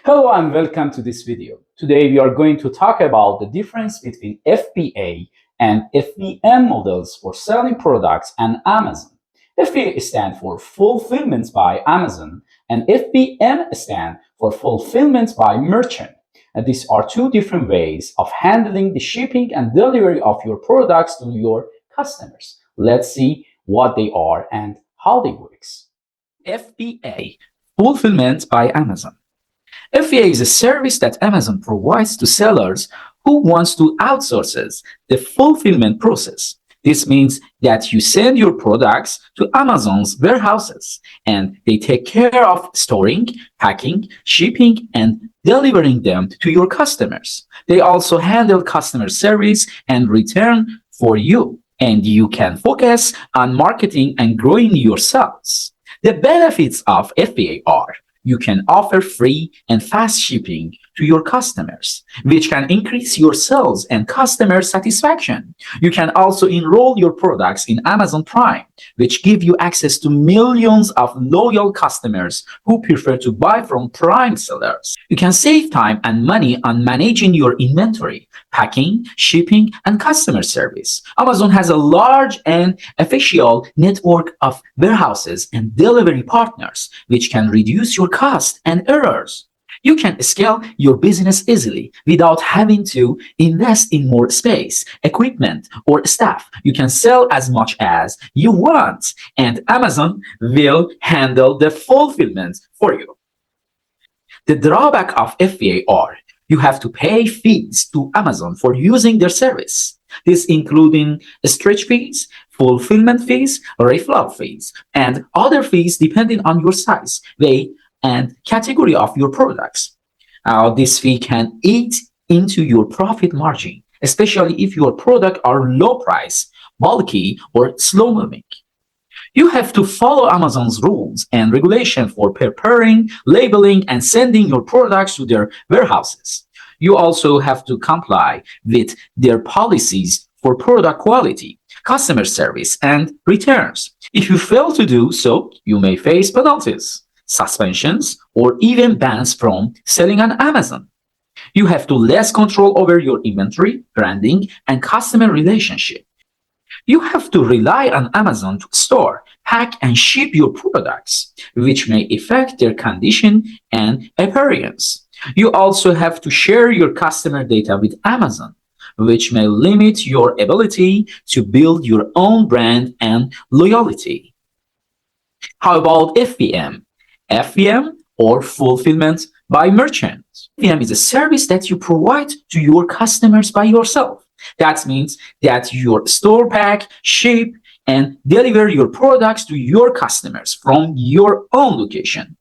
Hello and welcome to this video. Today we are going to talk about the difference between FBA and FBM models for selling products on Amazon. FBA stands for Fulfillment by Amazon and FBM stands for Fulfillment by Merchant. And these are two different ways of handling the shipping and delivery of your products to your customers. Let's see what they are and how they work. FBA, Fulfillment by Amazon. FBA is a service that Amazon provides to sellers who wants to outsource the fulfillment process. This means that you send your products to Amazon's warehouses and they take care of storing, packing, shipping, and delivering them to your customers. They also handle customer service and return for you, and you can focus on marketing and growing your sales. The benefits of FBA are: you can offer free and fast shipping to your customers, which can increase your sales and customer satisfaction. You can also enroll your products in Amazon Prime, which give you access to millions of loyal customers who prefer to buy from Prime sellers. You can save time and money on managing your inventory, packing, shipping, and customer service. Amazon has a large and official network of warehouses and delivery partners, which can reduce your cost and errors. You can scale your business easily without having to invest in more space, equipment, or staff. You can sell as much as you want, and Amazon will handle the fulfillment for you. The drawback of FBA are: you have to pay fees to Amazon for using their service. This including stretch fees, fulfillment fees, referral fees, and other fees depending on your size, weight, and category of your products. This fee can eat into your profit margin, especially if your products are low price, bulky, or slow moving. You have to follow Amazon's rules and regulation for preparing, labeling, and sending your products to their warehouses. You also have to comply with their policies for product quality, customer service, and returns. If you fail to do so, you may face penalties, suspensions, or even bans from selling on Amazon. You have to less control over your inventory, branding, and customer relationship. You have to rely on Amazon to store, pack, and ship your products, which may affect their condition and appearance. You also have to share your customer data with Amazon, which may limit your ability to build your own brand and loyalty. How about FBM? FBM, or Fulfillment by Merchant. FBM is a service that you provide to your customers by yourself. That means that you store, pack, ship, and deliver your products to your customers from your own location.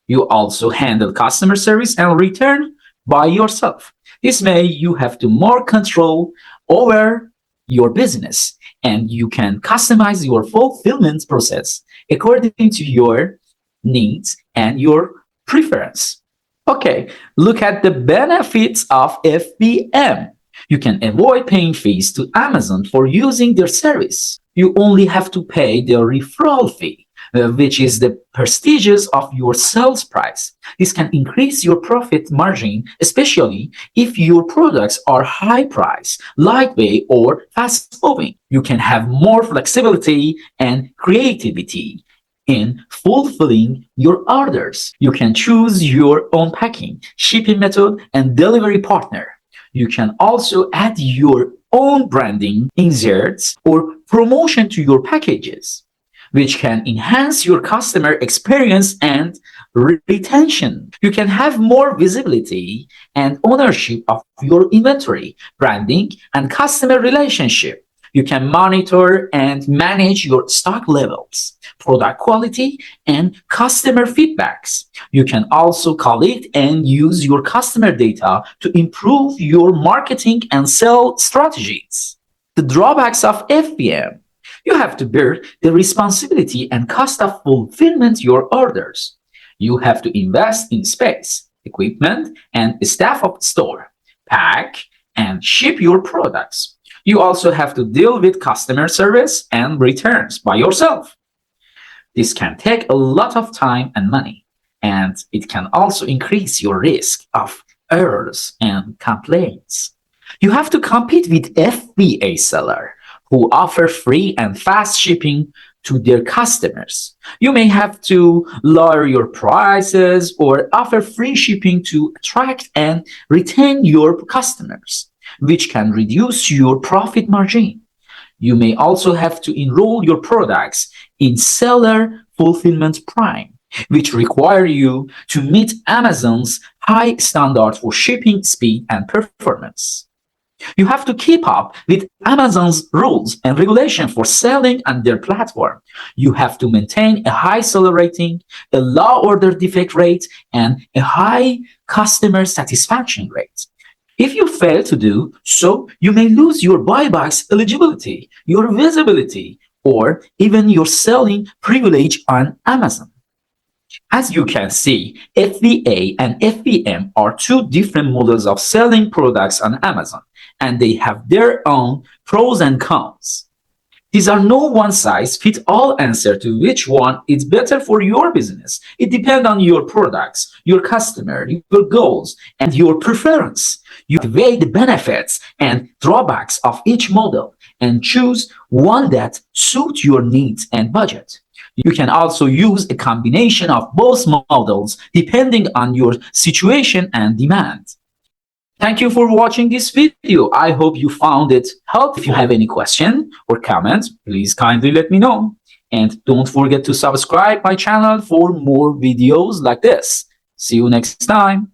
You also handle customer service and return by yourself. This way you have to more control over your business, and you can customize your fulfillment process according to your needs and your preference. Okay, look at the benefits of FBM. You can avoid paying fees to Amazon for using their service. You only have to pay the referral fee, which is the percentage of your sales price. This can increase your profit margin, especially if your products are high price, lightweight, or fast moving. You can have more flexibility and creativity in fulfilling your orders. You can choose your own packing, shipping method, and delivery partner. You can also add your own branding, inserts, or promotion to your packages, which can enhance your customer experience and retention. You can have more visibility and ownership of your inventory, branding, and customer relationship. You can monitor and manage your stock levels, product quality, and customer feedbacks. You can also collect and use your customer data to improve your marketing and sales strategies. The drawbacks of FBM: you have to bear the responsibility and cost of fulfillment your orders. You have to invest in space, equipment, and staff of store, pack, and ship your products. You also have to deal with customer service and returns by yourself. This can take a lot of time and money. and it can also increase your risk of errors and complaints. You have to compete with FBA seller who offer free and fast shipping to their customers. You may have to lower your prices or offer free shipping to attract and retain your customers, which can reduce your profit margin. You may also have to enroll your products in Seller Fulfillment Prime, which require you to meet Amazon's high standard for shipping speed and performance. You have to keep up with Amazon's rules and regulation for selling on their platform. You have to maintain a high seller rating, a low order defect rate, and a high customer satisfaction rate. If you fail to do so, you may lose your buybacks eligibility, your visibility, or even your selling privilege on Amazon. As you can see, FBA and FBM are two different models of selling products on Amazon, and they have their own pros and cons. These are no one-size-fits-all answer to which one is better for your business. It depends on your products, your customer, your goals, and your preference. You weigh the benefits and drawbacks of each model and choose one that suits your needs and budget. You can also use a combination of both models depending on your situation and demand. Thank you for watching this video. I hope you found it helpful. If you have any question or comment, please kindly let me know. And don't forget to subscribe my channel for more videos like this. See you next time.